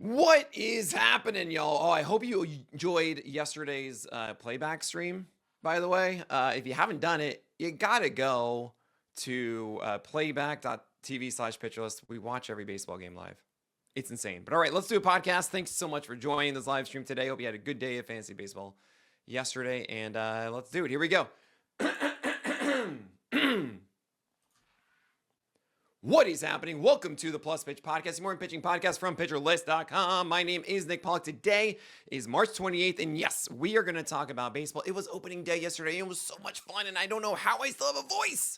What is happening, y'all? Oh, I hope you enjoyed yesterday's playback stream, by the way. If you haven't done it, you gotta go to playback.tv/pitcherlist. We watch every baseball game live. It's insane. But all right, let's do a podcast. Thanks so much for joining this live stream today. Hope you had a good day of fantasy baseball yesterday. And let's do it. Here we go. What is happening? Welcome to the Plus Pitch Podcast, the morning pitching podcast from PitcherList.com. My name is Nick Pollock. Today is March 28th, and yes, we are going to talk about baseball. It was opening day yesterday, and it was so much fun, and I don't know how I still have a voice.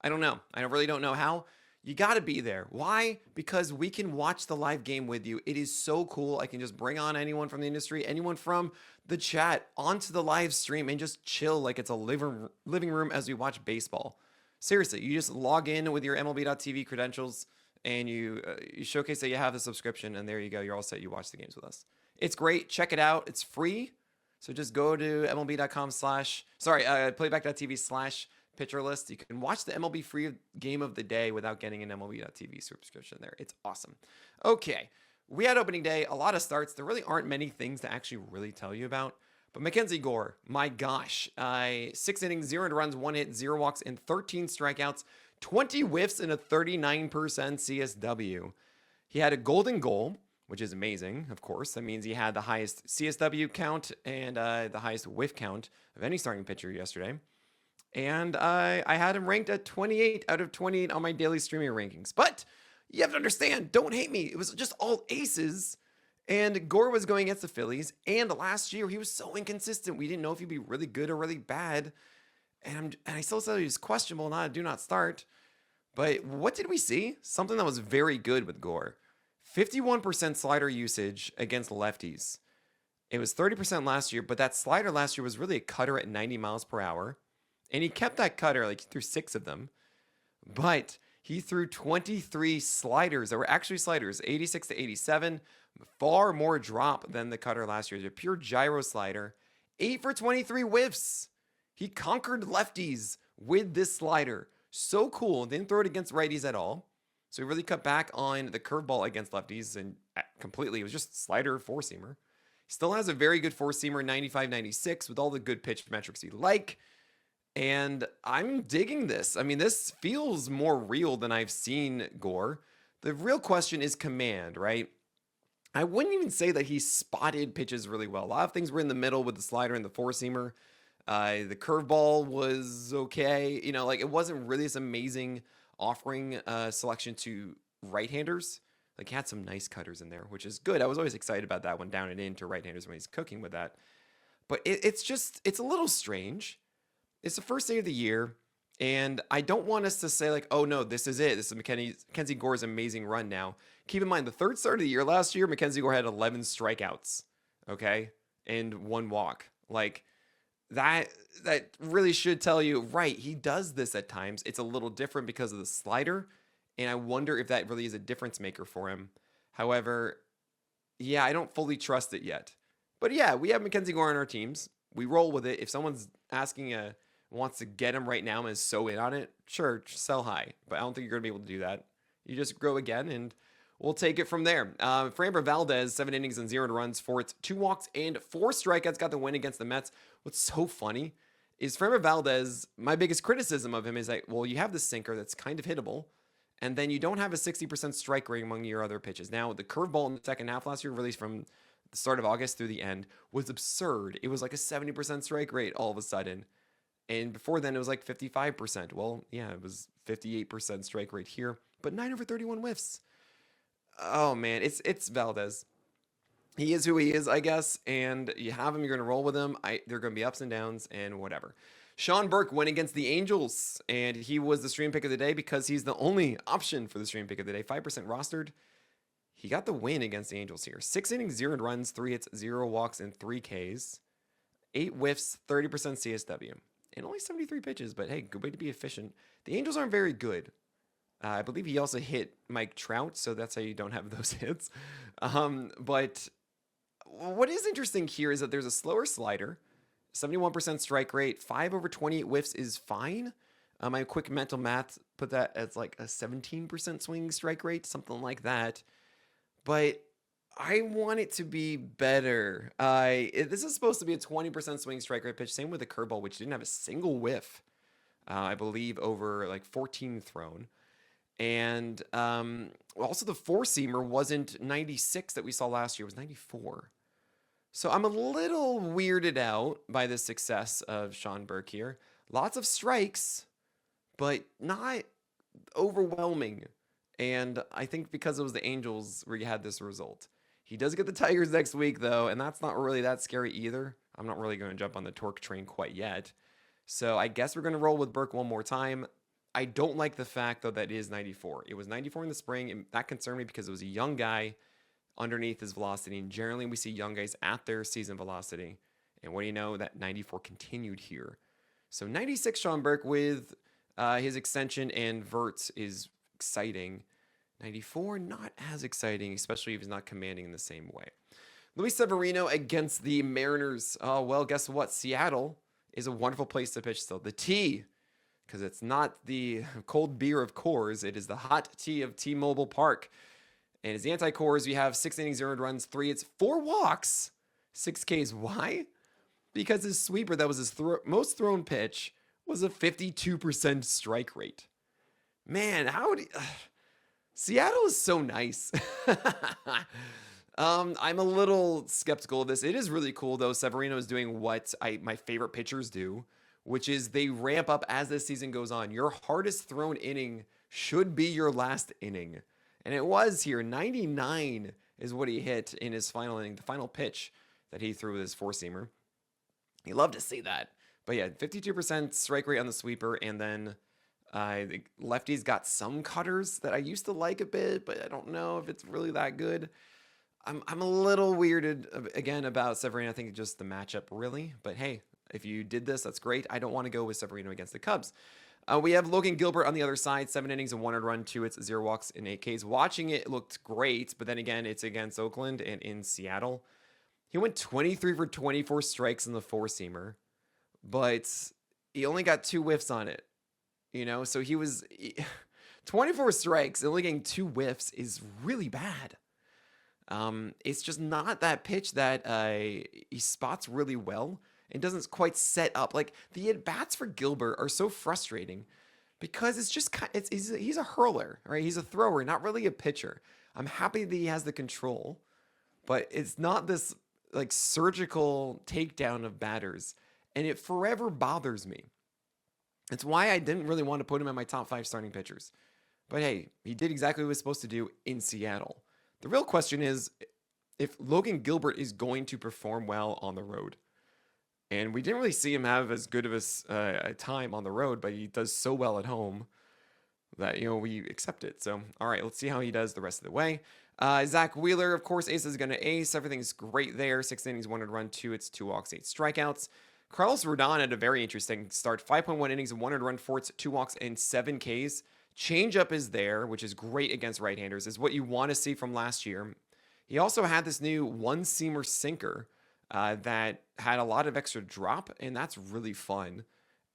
I don't know. I really don't know how. You got to be there. Why? Because we can watch the live game with you. It is so cool. I can just bring on anyone from the industry, anyone from the chat onto the live stream and just chill like it's a living room as we watch baseball. Seriously, you just log in with your MLB.TV credentials and you showcase that you have the subscription, and there you go. You're all set. You watch the games with us. It's great. Check it out. It's free. So just go to playback.tv/pitcherlist. You can watch the MLB free game of the day without getting an MLB.TV subscription there. It's awesome. Okay, we had opening day. A lot of starts. There really aren't many things to actually really tell you about. But MacKenzie Gore, my gosh, 6 innings, 0 runs, 1 hit, 0 walks, and 13 strikeouts, 20 whiffs, and a 39% CSW. He had a golden goal, which is amazing, of course. That means he had the highest CSW count and the highest whiff count of any starting pitcher yesterday. And I had him ranked at 28 out of 28 on my daily streaming rankings. But you have to understand, don't hate me. It was just all aces. And Gore was going against the Phillies, and last year he was so inconsistent. We didn't know if he'd be really good or really bad. And I still said he was questionable, not a do not start. But what did we see? Something that was very good with Gore. 51% slider usage against lefties. It was 30% last year, but that slider last year was really a cutter at 90 miles per hour. And he kept that cutter, like he threw 6 of them. But he threw 23 sliders that were actually sliders, 86 to 87. Far more drop than the cutter last year. It's a pure gyro slider. 8 for 23 whiffs. He conquered lefties with this slider. So cool. Didn't throw it against righties at all. So he really cut back on the curveball against lefties and completely. It was just slider four-seamer. Still has a very good four-seamer, 95-96, with all the good pitch metrics you like. And I'm digging this. I mean, this feels more real than I've seen Gore. The real question is command, right? I wouldn't even say that he spotted pitches really well. A lot of things were in the middle with the slider and the four-seamer. The curveball was okay. You know, like it wasn't really this amazing offering selection to right-handers. Like he had some nice cutters in there, which is good. I was always excited about that one down and in to right-handers when he's cooking with that. But it's a little strange. It's the first day of the year. And I don't want us to say like, oh no, this is it. This is MacKenzie Gore's amazing run now. Keep in mind, the third start of the year last year, MacKenzie Gore had 11 strikeouts, okay, and 1 walk. Like that really should tell you, right? He does this at times. It's a little different because of the slider, and I wonder if that really is a difference maker for him. However, yeah, I don't fully trust it yet. But yeah, we have MacKenzie Gore on our teams. We roll with it. If someone's asking wants to get him right now and is so in on it, sure, sell high. But I don't think you're going to be able to do that. You just grow again, and we'll take it from there. Framber Valdez, 7 innings and 0 runs for its 2 walks and 4 strikeouts, got the win against the Mets. What's so funny is Framber Valdez, my biggest criticism of him is that, well, you have the sinker that's kind of hittable, and then you don't have a 60% strike rate among your other pitches. Now, the curveball in the second half last year, released from the start of August through the end, was absurd. It was like a 70% strike rate all of a sudden. And before then, it was like 55%. Well, yeah, it was 58% strike rate here, but 9 over 31 whiffs. Oh, man, it's Valdez. He is who he is, I guess, and you have him, you're going to roll with him. There are going to be ups and downs and whatever. Sean Burke went against the Angels, and he was the stream pick of the day because he's the only option for the stream pick of the day, 5% rostered. He got the win against the Angels here. 6 innings, 0 runs, 3 hits, 0 walks, and 3 Ks. 8 whiffs, 30% CSW. And only 73 pitches, but hey, good way to be efficient. The Angels aren't very good. I believe he also hit Mike Trout, so that's how you don't have those hits. But what is interesting here is that there's a slower slider, 71% strike rate, 5 over 28 whiffs is fine. My quick mental math put that as like a 17% swing strike rate, something like that. But I want it to be better. This is supposed to be a 20% swing strike rate pitch. Same with the curveball, which didn't have a single whiff, I believe, over like 14 thrown. And also the four seamer wasn't 96 that we saw last year, it was 94. So I'm a little weirded out by the success of Sean Burke here. Lots of strikes, but not overwhelming. And I think because it was the Angels where you had this result. He does get the Tigers next week, though, and that's not really that scary either. I'm not really going to jump on the torque train quite yet. So I guess we're going to roll with Burke one more time. I don't like the fact, though, that it is 94. It was 94 in the spring, and that concerned me because it was a young guy underneath his velocity. And generally, we see young guys at their season velocity. And what do you know? That 94 continued here. So 96 Sean Burke with his extension and verts is exciting. 94, not as exciting, especially if he's not commanding in the same way. Luis Severino against the Mariners. Oh, well, guess what? Seattle is a wonderful place to pitch still. The tea, because it's not the cold beer of Coors. It is the hot tea of T-Mobile Park. And as the anti-Coors, we have 6 innings, 0 runs, 3 hits, 4 walks, 6 Ks. Why? Because his sweeper, that was his most thrown pitch, was a 52% strike rate. Man, how do you... Seattle is so nice. I'm a little skeptical of this. It is really cool, though. Severino is doing what my favorite pitchers do, which is they ramp up as the season goes on. Your hardest thrown inning should be your last inning. And it was here. 99 is what he hit in his final inning, the final pitch that he threw with his four-seamer. You love to see that. But yeah, 52% strike rate on the sweeper, and then... the lefties got some cutters that I used to like a bit, but I don't know if it's really that good. I'm a little weirded again about Severino. I think just the matchup really, but hey, if you did this, that's great. I don't want to go with Severino against the Cubs. We have Logan Gilbert on the other side, 7 innings and 1 earned run, 2 hits, 0 walks, and 8 Ks. Watching it looked great, but then again, it's against Oakland and in Seattle. He went 23 for 24 strikes in the four-seamer, but he only got 2 whiffs on it. You know, so he was 24 strikes and only getting 2 whiffs is really bad. It's just not that pitch that he spots really well and doesn't quite set up. Like the at-bats for Gilbert are so frustrating because it's just he's a hurler, right? He's a thrower, not really a pitcher. I'm happy that he has the control, but it's not this like surgical takedown of batters, and it forever bothers me. It's why I didn't really want to put him in my top 5 starting pitchers. But hey, he did exactly what he was supposed to do in Seattle. The real question is if Logan Gilbert is going to perform well on the road. And we didn't really see him have as good of a time on the road, but he does so well at home that, you know, we accept it. So, all right, let's see how he does the rest of the way. Zach Wheeler, of course, ace is going to ace. Everything's great there. 6 innings, 1 run, 2 hits, 2 walks, 8 strikeouts. Carlos Rodon had a very interesting start. 5.1 innings and 1 run, 4 hits, 2 walks, and 7 Ks. Changeup is there, which is great against right-handers, is what you want to see from last year. He also had this new one-seamer sinker that had a lot of extra drop, and that's really fun.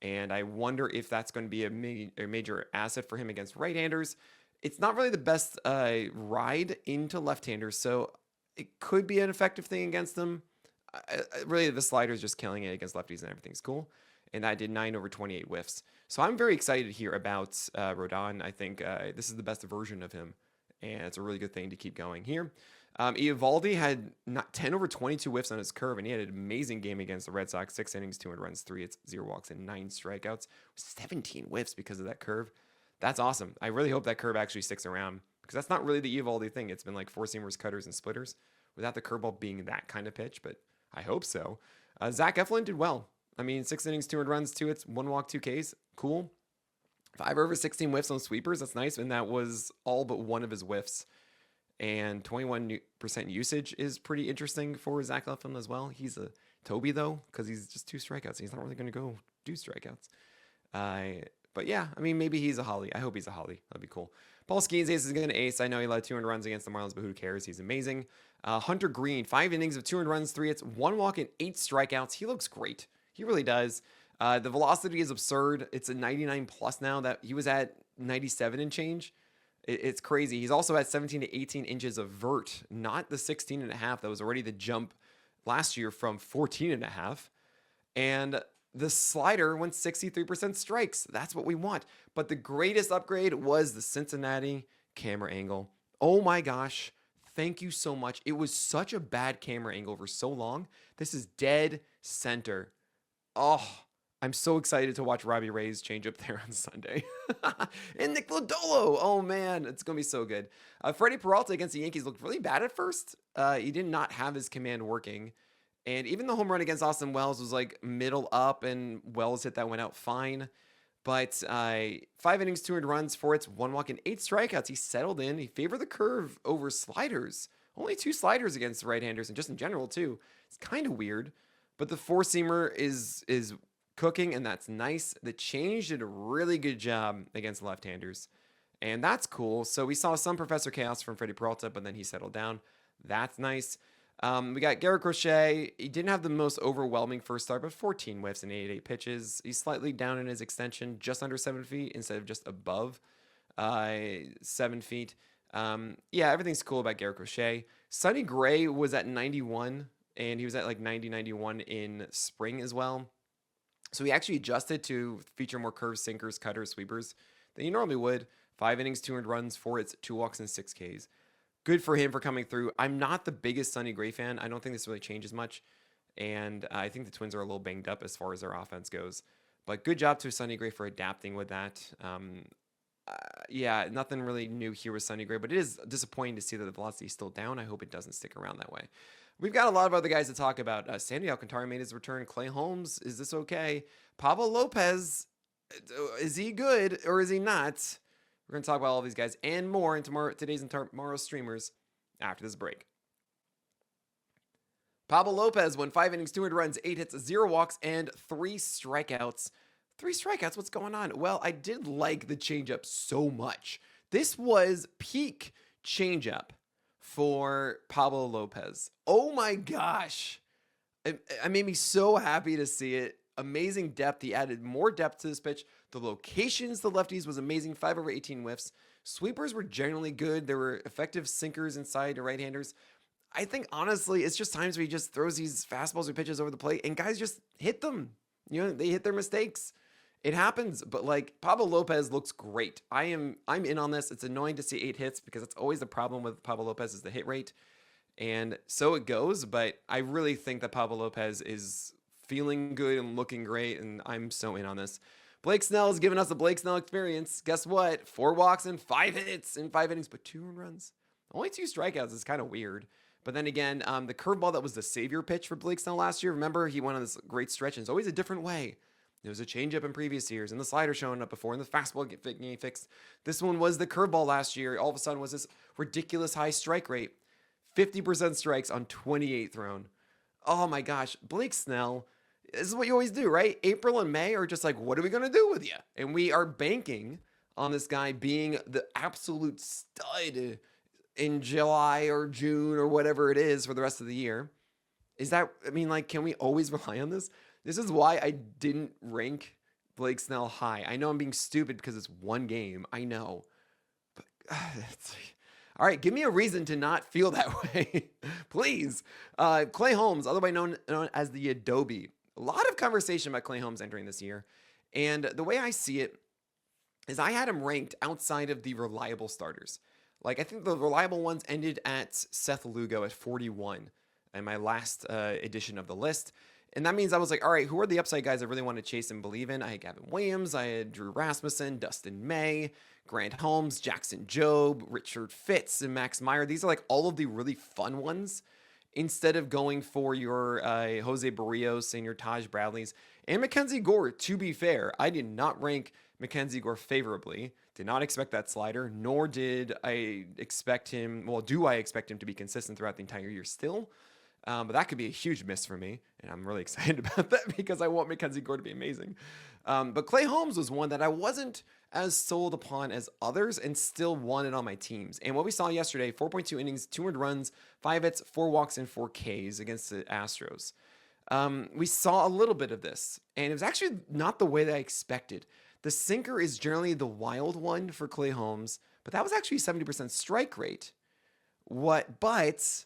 And I wonder if that's going to be a major asset for him against right-handers. It's not really the best ride into left-handers, so it could be an effective thing against them. Really, the slider is just killing it against lefties and everything's cool. And I did 9 over 28 whiffs. So I'm very excited here about Rodon. I think this is the best version of him. And it's a really good thing to keep going here. Eovaldi had 10 over 22 whiffs on his curve, and he had an amazing game against the Red Sox. 6 innings, 200 runs, 3 hits, 0 walks, and 9 strikeouts. 17 whiffs because of that curve. That's awesome. I really hope that curve actually sticks around because that's not really the Eovaldi thing. It's been like four-seamers, cutters, and splitters without the curveball being that kind of pitch, but I hope so. Zach Eflin did well. I mean, 6 innings, 200 runs, 2 hits, 1 walk, 2 Ks. Cool. 5 over 16 whiffs on sweepers. That's nice. And that was all but one of his whiffs. And 21% usage is pretty interesting for Zach Eflin as well. He's a Toby, though, because he's just 2 strikeouts. He's not really going to go do strikeouts. But yeah, I mean, maybe he's a Holly. I hope he's a Holly. That'd be cool. Paul Skeens ace is going to ace. I know he led 200 runs against the Marlins, but who cares? He's amazing. Hunter Green, 5 innings of 200 runs, 3 hits, 1 walk, and 8 strikeouts. He looks great. He really does. The velocity is absurd. It's a 99 plus now. That he was at 97 and change It's crazy. He's also at 17 to 18 inches of vert, not the 16 and a half that was already the jump last year from 14 and a half. And the slider went 63% strikes. That's what we want. But the greatest upgrade was the Cincinnati camera angle. Oh my gosh. Thank you so much. It was such a bad camera angle for so long. This is dead center. Oh, I'm so excited to watch Robbie Ray's change up there on Sunday. And Nick Lodolo. Oh, man. It's going to be so good. Freddie Peralta against the Yankees looked really bad at first. He did not have his command working. And even the home run against Austin Wells was like middle up, and Wells hit that one out fine. But 5 innings, 2 earned runs, 4 hits, 1 walk, and 8 strikeouts. He settled in. He favored the curve over sliders. Only 2 sliders against the right-handers, and just in general, too. It's kind of weird. But the four-seamer is cooking, and that's nice. The change did a really good job against left-handers. And that's cool. So we saw some Professor Chaos from Freddie Peralta, but then he settled down. That's nice. We got Garrett Crochet. He didn't have the most overwhelming first start, but 14 whiffs and 88 pitches. He's slightly down in his extension, just under 7 feet instead of just above 7 feet. Yeah, everything's cool about Garrett Crochet. Sonny Gray was at 91, and he was at like 90, 91 in spring as well. So he actually adjusted to feature more curves, sinkers, cutters, sweepers than he normally would. 5 innings, 2 earned runs, 4 hits, 2 walks, and 6 Ks. Good for him for coming through. I'm not the biggest Sonny Gray fan. I don't think this really changes much. And I think the Twins are a little banged up as far as their offense goes. But good job to Sonny Gray for adapting with that. Yeah, nothing really new here with Sonny Gray, but it is disappointing to see that the velocity is still down. I hope it doesn't stick around that way. We've got a lot of other guys to talk about. Sandy Alcantara made his return. Clay Holmes, is this okay? Pablo Lopez, is he good or is he not? We're going to talk about all these guys and more in today's and tomorrow's streamers after this break. Pablo Lopez won 5 innings, 2 earned runs, 8 hits, 0 walks, and 3 strikeouts. 3 strikeouts? What's going on? Well, I did like the changeup so much. This was peak changeup for Pablo Lopez. Oh my gosh. It made me so happy to see it. Amazing depth. He added more depth to this pitch. The locations, the lefties, was amazing. 5 over 18 whiffs. Sweepers were generally good. There were effective sinkers inside to right-handers. I think, honestly, it's just times where he just throws these fastballs or pitches over the plate, and guys just hit them. You know, they hit their mistakes. It happens, but like Pablo Lopez looks great. I'm in on this. It's annoying to see 8 hits because it's always the problem with Pablo Lopez is the hit rate. And so it goes, but I really think that Pablo Lopez is feeling good and looking great, and I'm so in on this. Blake Snell has given us the Blake Snell experience. Guess what? 4 walks and 5 hits in 5 innings, but 2 earned runs. Only 2 strikeouts is kind of weird. But then again, the curveball that was the savior pitch for Blake Snell last year, remember, he went on this great stretch, and it's always a different way. There was a changeup in previous years, and the slider showing up before, and the fastball getting fixed. This one was the curveball last year. All of a sudden was this ridiculous high strike rate. 50% strikes on 28 thrown. Oh my gosh, Blake Snell. This is what you always do, right? April and May are just like, what are we going to do with you? And we are banking on this guy being the absolute stud in July or June or whatever it is for the rest of the year. Is that, I mean, like, can we always rely on this? This is why I didn't rank Blake Snell high. I know I'm being stupid because it's one game. I know. But, all right, give me a reason to not feel that way. Please. Clay Holmes, otherwise known as the Adobe. A lot of conversation about Clay Holmes entering this year. And the way I see it is I had him ranked outside of the reliable starters. Like, I think the reliable ones ended at Seth Lugo at 41 in my last edition of the list. And that means I was like, all right, who are the upside guys I really want to chase and believe in? I had Gavin Williams, I had Drew Rasmussen, Dustin May, Grant Holmes, Jackson Jobe, Richard Fitz, and Max Meyer. These are like all of the really fun ones instead of going for your Jose Barrios and your Taj Bradleys and MacKenzie Gore. To be fair, I did not rank MacKenzie Gore favorably. Did not expect that slider, nor did I expect him, well, do I expect him to be consistent throughout the entire year still? But that could be a huge miss for me, and I'm really excited about that because I want MacKenzie Gore to be amazing. But Clay Holmes was one that I wasn't as sold upon as others and still wanted on my teams. And what we saw yesterday, 4.2 innings, 2 earned runs, 5 hits, 4 walks, and 4 Ks against the Astros. We saw a little bit of this, and it was actually not the way that I expected. The sinker is generally the wild one for Clay Holmes, but that was actually 70% strike rate. But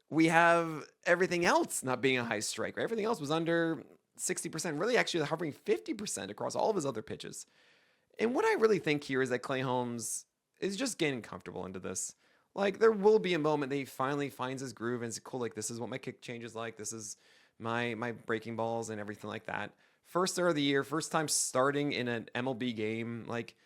we have everything else not being a high strike rate. Everything else was under 60%, really actually hovering 50% across all of his other pitches. And what I really think here is that Clay Holmes is just getting comfortable into this. Like, there will be a moment that he finally finds his groove and it's cool, like, this is what my kick change is like. This is my breaking balls and everything like that. First start of the year, first time starting in an MLB game. Like,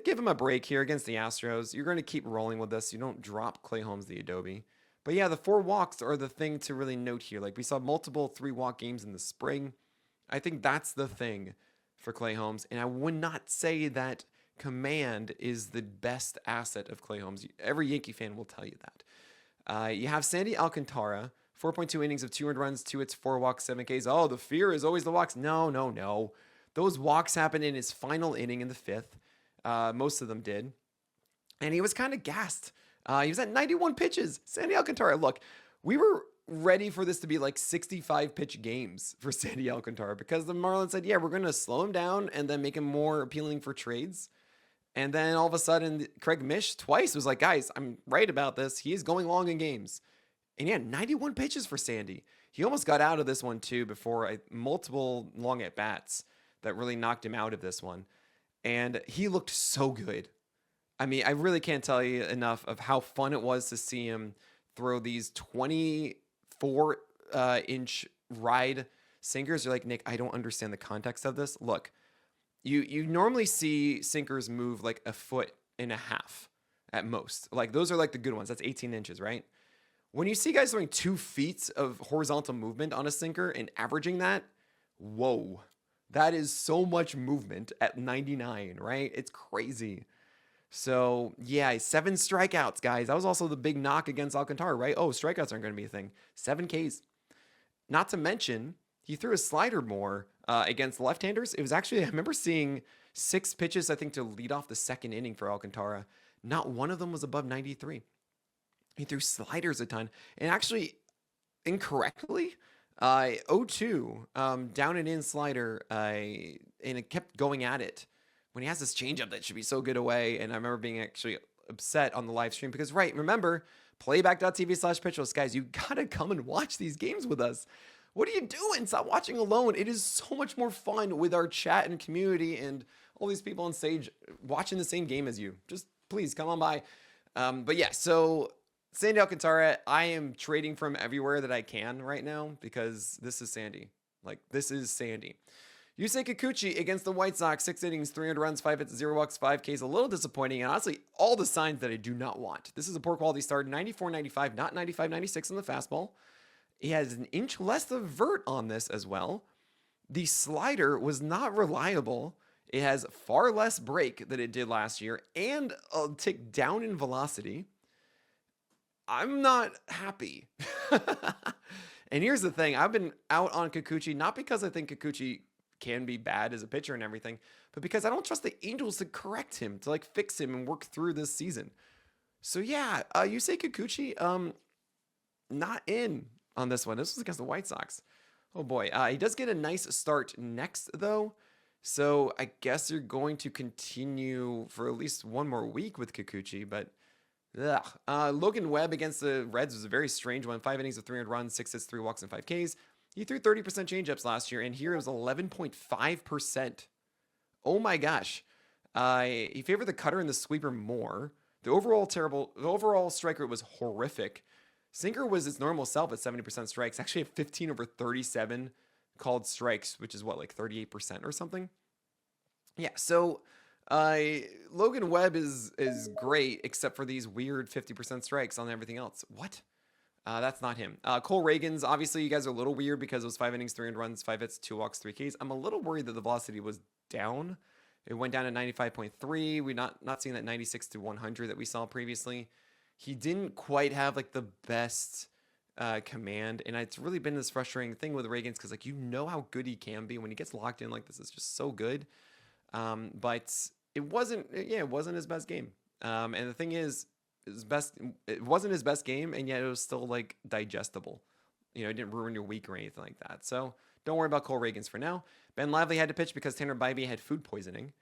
give him a break here against the Astros. You're going to keep rolling with this. You don't drop Clay Holmes the Adobe. But yeah, the 4 walks are the thing to really note here. Like, we saw multiple 3-walk games in the spring. I think that's the thing for Clay Holmes. And I would not say that command is the best asset of Clay Holmes. Every Yankee fan will tell you that. You have Sandy Alcantara, 4.2 innings of 2 earned runs, 2 hits, 4 walks, 7 Ks. Oh, the fear is always the walks. No. Those walks happened in his final inning in the 5th. Most of them did. And he was kind of gassed. He was at 91 pitches. Sandy Alcantara, look, we were ready for this to be like 65 pitch games for Sandy Alcantara because the Marlins said, yeah, we're going to slow him down and then make him more appealing for trades. And then all of a sudden, Craig Mish twice was like, guys, I'm right about this. He is going long in games. And yeah, 91 pitches for Sandy. He almost got out of this one too before multiple long at-bats that really knocked him out of this one. And he looked so good. I mean, I really can't tell you enough of how fun it was to see him throw these 24-inch ride sinkers. You're like, Nick, I don't understand the context of this. Look, you normally see sinkers move like a foot and a half at most. Like, those are like the good ones. That's 18 inches, right? When you see guys throwing 2 feet of horizontal movement on a sinker and averaging that, whoa, that is so much movement at 99, right? It's crazy. So, yeah, 7 strikeouts, guys. That was also the big knock against Alcantara, right? Oh, strikeouts aren't going to be a thing. 7 Ks. Not to mention, he threw a slider more against left-handers. It was actually, I remember seeing 6 pitches, I think, to lead off the second inning for Alcantara. Not one of them was above 93. He threw sliders a ton. And actually, incorrectly, 0-2, down and in slider, and it kept going at it. When he has this changeup that should be so good away, and I remember being actually upset on the live stream because, right, remember, playback.tv/pitchlist, guys, you gotta come and watch these games with us. What are you doing? Stop watching alone. It is so much more fun with our chat and community and all these people on stage watching the same game as you. Just please come on by. But yeah, so Sandy Alcantara, I am trading from everywhere that I can right now because this is Sandy. Like, this is Sandy. Yusei Kikuchi against the White Sox, 6 innings, 300 runs, 5 hits, 0 walks, 5 Ks. A little disappointing, and honestly, all the signs that I do not want. This is a poor quality start, 94-95, not 95-96 in the fastball. He has an inch less of vert on this as well. The slider was not reliable. It has far less break than it did last year, and a tick down in velocity. I'm not happy. And here's the thing. I've been out on Kikuchi, not because I think Kikuchi can be bad as a pitcher and everything, but because I don't trust the Angels to correct him, to like fix him and work through this season. So yeah, Yusei Kikuchi, not in on this one. This was against the White Sox. Oh boy. He does get a nice start next though. So I guess you're going to continue for at least one more week with Kikuchi, but Logan Webb against the Reds was a very strange one. 5 innings of 300 runs, 6 hits, 3 walks, and 5 Ks. He threw 30% changeups last year, and here it was 11.5%. Oh my gosh. He favored the cutter and the sweeper more. The overall strike rate was horrific. Sinker was its normal self at 70% strikes. Actually, had 15 over 37 called strikes, which is what, like 38% or something? Yeah, so Logan Webb is great, except for these weird 50% strikes on everything else. What? That's not him. Cole Reagans, obviously you guys are a little weird because it was 5 innings, 300 runs, 5 hits, 2 walks, 3 Ks. I'm a little worried that the velocity was down. It went down to 95.3. We're not seeing that 96 to 100 that we saw previously. He didn't quite have like the best command, and it's really been this frustrating thing with Reagans because like you know how good he can be when he gets locked in like this. It's just so good. But it wasn't his best game. And the thing is, it wasn't his best game, and yet it was still like digestible. You know, it didn't ruin your week or anything like that. So don't worry about Cole Reagans for now. Ben Lively had to pitch because Tanner Bybee had food poisoning,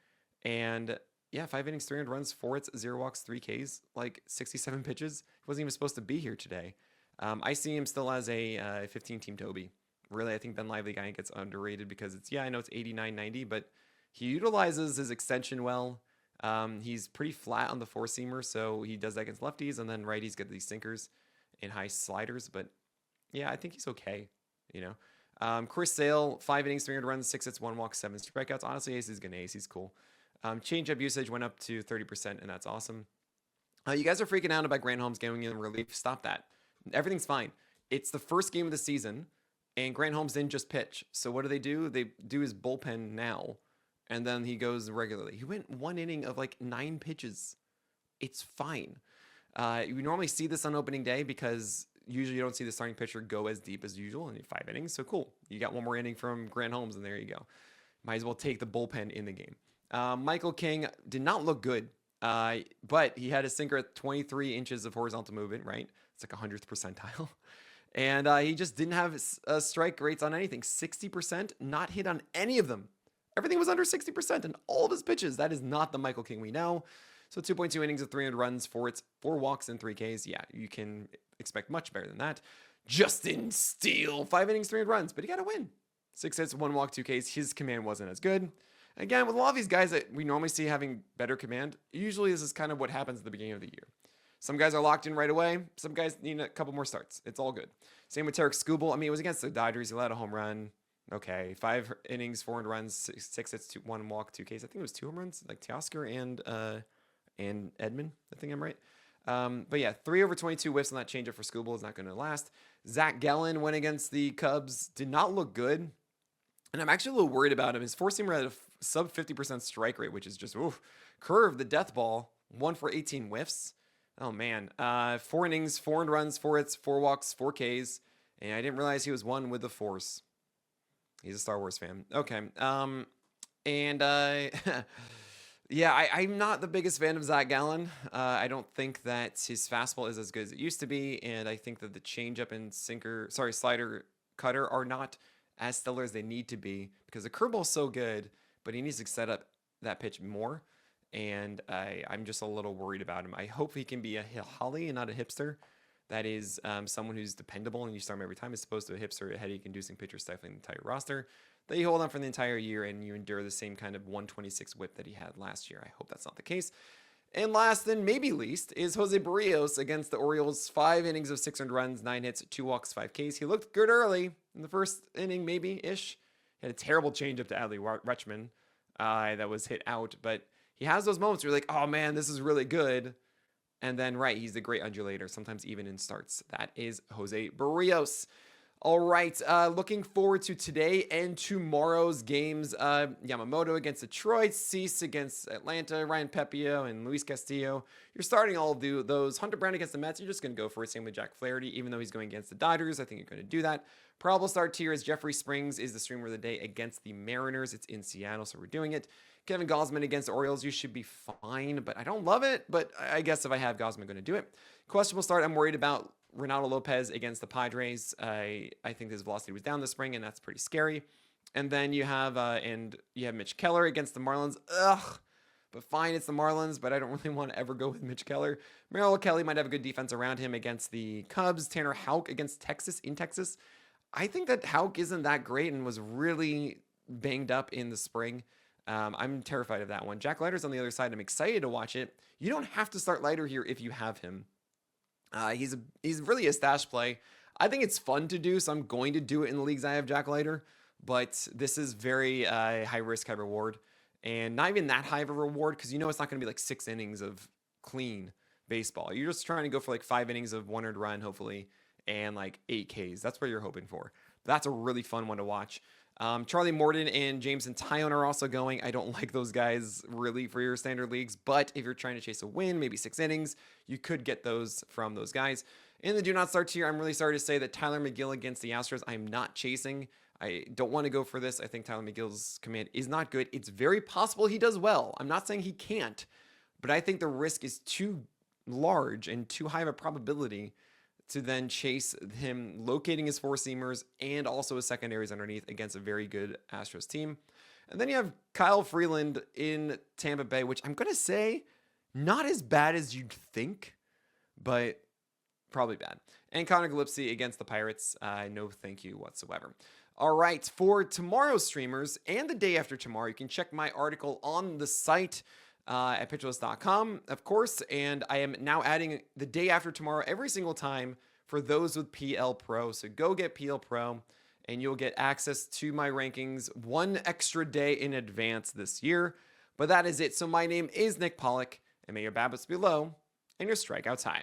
and Yeah, 5 innings, 300 runs, 4 hits, 0 walks, 3 Ks, like 67 pitches. He wasn't even supposed to be here today. I see him still as a 15-team Toby. Really, I think Ben Lively guy gets underrated because I know it's 89, 90, but he utilizes his extension well. He's pretty flat on the four-seamer, so he does that against lefties, and then righties get these sinkers and high sliders. But yeah, I think he's okay, Chris Sale, 5 innings, 300 runs, 6 hits, 1 walk, 7 strikeouts. Honestly, Ace is gonna ace. He's cool. Changeup usage went up to 30%, and that's awesome. You guys are freaking out about Grant Holmes getting in relief. Stop that. Everything's fine. It's the first game of the season, and Grant Holmes didn't just pitch. So what do? They do his bullpen now, and then he goes regularly. He went 1 inning of like 9 pitches. It's fine. You normally see this on opening day because usually you don't see the starting pitcher go as deep as usual in 5 innings. So cool. You got 1 more inning from Grant Holmes, and there you go. Might as well take the bullpen in the game. Michael King did not look good, but he had a sinker at 23 inches of horizontal movement, right? It's like 100th percentile. And he just didn't have strike rates on anything. 60%, not hit on any of them. Everything was under 60% in all of his pitches. That is not the Michael King we know. So 2.2 innings of 300 runs, 4 walks, and 3 Ks. Yeah, you can expect much better than that. Justin Steele, 5 innings, 300 runs, but he got to win. 6 hits, 1 walk, 2 Ks. His command wasn't as good. Again, with a lot of these guys that we normally see having better command, usually this is kind of what happens at the beginning of the year. Some guys are locked in right away. Some guys need a couple more starts. It's all good. Same with Tarek Skubal. I mean, it was against the Dodgers. He allowed a home run. Okay, 5 innings, 400 runs, 6 hits, 1 walk, 2 Ks. I think it was 2 home runs, like Teoscar and Edmund. I think I'm right. But yeah, 3 over 22 whiffs on that changeup for Skubal is not going to last. Zach Gallen went against the Cubs. Did not look good. And I'm actually a little worried about him. His four-seamer had a sub 50% strike rate, which is just, curve the death ball. 1 for 18 whiffs. Oh, man. 4 innings, 4 runs, 4 hits, 4 walks, 4 Ks. And I didn't realize he was 1 with the Force. He's a Star Wars fan. Okay. Yeah, I'm not the biggest fan of Zach Gallen. I don't think that his fastball is as good as it used to be. And I think that the changeup and slider, cutter are not as stellar as they need to be because the curveball's so good, but he needs to set up that pitch more. And I'm just a little worried about him. I hope he can be a Holly and not a hipster. That is someone who's dependable and you start him every time as opposed to a hipster, a headache-inducing pitcher stifling the entire roster that you hold on for the entire year and you endure the same kind of 126 whip that he had last year. I hope that's not the case. And last and maybe least is Jose Barrios against the Orioles. 5 innings of 600 runs, 9 hits, 2 walks, 5 Ks. He looked good early in the first inning, maybe-ish. He had a terrible changeup to Adley Rutschman that was hit out. But he has those moments where you're like, oh, man, this is really good. And then, right, he's the great undulator, sometimes even in starts. That is Jose Barrios. All right, looking forward to today and tomorrow's games. Yamamoto against Detroit, Cease against Atlanta, Ryan Pepio and Luis Castillo. You're starting all of those. Hunter Brown against the Mets, you're just going to go for it. Same with Jack Flaherty, even though he's going against the Dodgers. I think you're going to do that. Probable start tier is Jeffrey Springs is the streamer of the day against the Mariners. It's in Seattle, so we're doing it. Kevin Gausman against the Orioles, you should be fine, but I don't love it. But I guess if I have Gausman, I'm going to do it. Questionable start, I'm worried about Ronaldo Lopez against the Padres. I think his velocity was down this spring, and that's pretty scary. And then you have Mitch Keller against the Marlins. Ugh, but fine, it's the Marlins, but I don't really want to ever go with Mitch Keller. Merrill Kelly might have a good defense around him against the Cubs. Tanner Houck against Texas in Texas. I think that Houck isn't that great and was really banged up in the spring. I'm terrified of that one. Jack Leiter's on the other side. I'm excited to watch it. You don't have to start Leiter here if you have him. He's really a stash play. I think it's fun to do, so I'm going to do it in the leagues I have Jack Leiter. But this is very high risk, high reward. And not even that high of a reward because you know it's not going to be like 6 innings of clean baseball. You're just trying to go for like 5 innings of 1 earned run, hopefully, and like 8 Ks. That's what you're hoping for. That's a really fun one to watch. Charlie Morton and Jameson Taillon are also going. I don't like those guys really for your standard leagues, but if you're trying to chase a win, maybe 6 innings, you could get those from those guys. In the do not start tier, I'm really sorry to say that Tyler McGill against the Astros, I'm not chasing. I don't want to go for this. I think Tyler McGill's command is not good. It's very possible he does well. I'm not saying he can't, but I think the risk is too large and too high of a probability to then chase him locating his four-seamers and also his secondaries underneath against a very good Astros team. And then you have Kyle Freeland in Tampa Bay, which I'm going to say not as bad as you'd think, but probably bad. And Connor Gillespie against the Pirates. No thank you whatsoever. All right, for tomorrow's streamers and the day after tomorrow, you can check my article on the site at pitcherlist.com, of course. And I am now adding the day after tomorrow every single time for those with PL Pro. So go get PL Pro, and you'll get access to my rankings one extra day in advance this year. But that is it. So my name is Nick Pollock, and may your BABIPs be low and your strikeouts high.